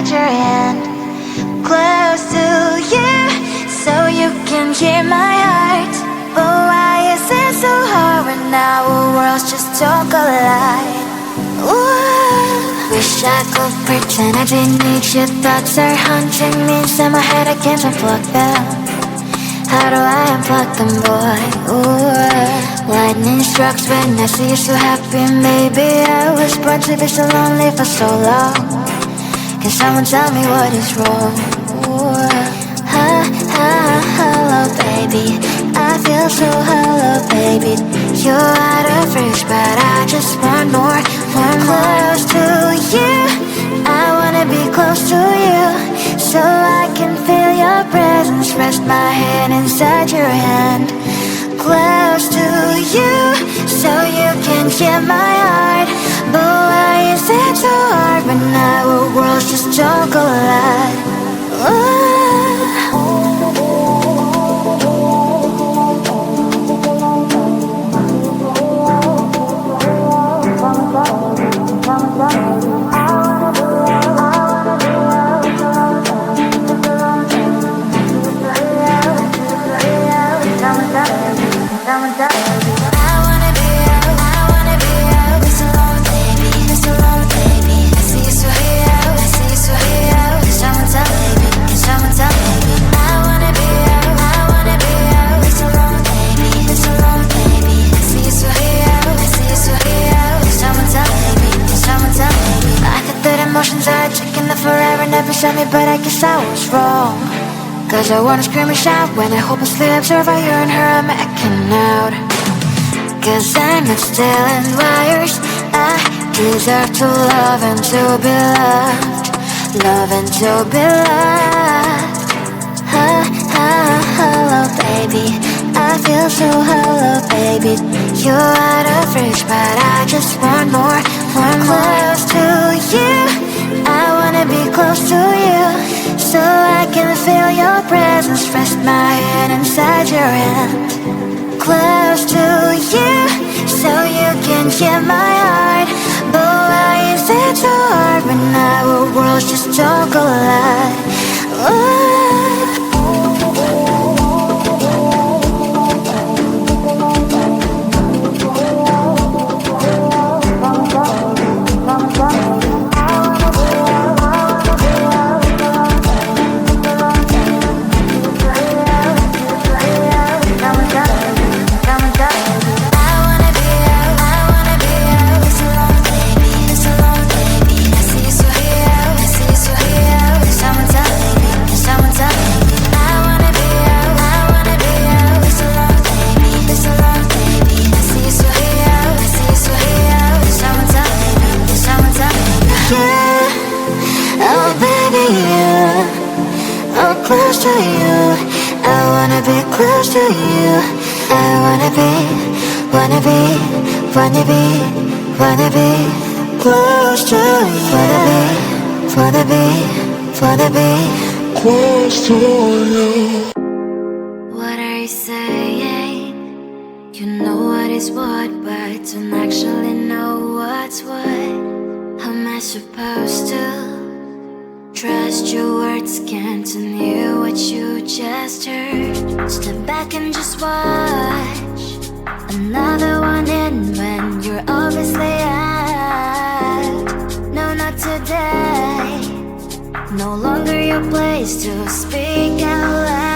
inside your hand, close to you, so you can hear my heart. But why is it so hard when our worlds just don't collide? Ooh. Wish I could pretend I didn't need you. Thoughts are haunting me inside my head, I can't unplug them. How do I unplug them, boy? Ooh. Lightning strikes when I see you so happy. Maybe I was born to be so lonely for so long. Can someone tell me what is wrong? Ooh. Hello, baby. I feel so hello, baby. You're out of reach, but I just want more, close to you. I wanna be close to you, so I can feel your presence. Rest my hand inside your hand, close to you, so you can hear my heart. But why is it so hard when our worlds just don't collide? Ooh. Emotions are taking the forever, never saw me, but I guess I was wrong. Cause I wanna scream and shout when I hopelessly observe how you and her are making out. Cause I'm not stealing wires, I deserve to love and to be loved, love and to be loved. Hello, baby, I feel so hello, baby. You're out of reach, but I just want more, close to you. I wanna be close to you, so I can feel your presence. Rest my hand inside your hand, close to you, so you can hear my heart. But why is it so hard when our worlds just don't collide? Ooh. Close to you, I wanna be close to you. I wanna be close to you. Wanna be close to you. What are you saying? You know what is what, but don't actually know what's what. How am I supposed to trust your words? Can't hear what you just heard. Step back and just watch another one in when you're obviously out. No, not today. No longer your place to speak out loud.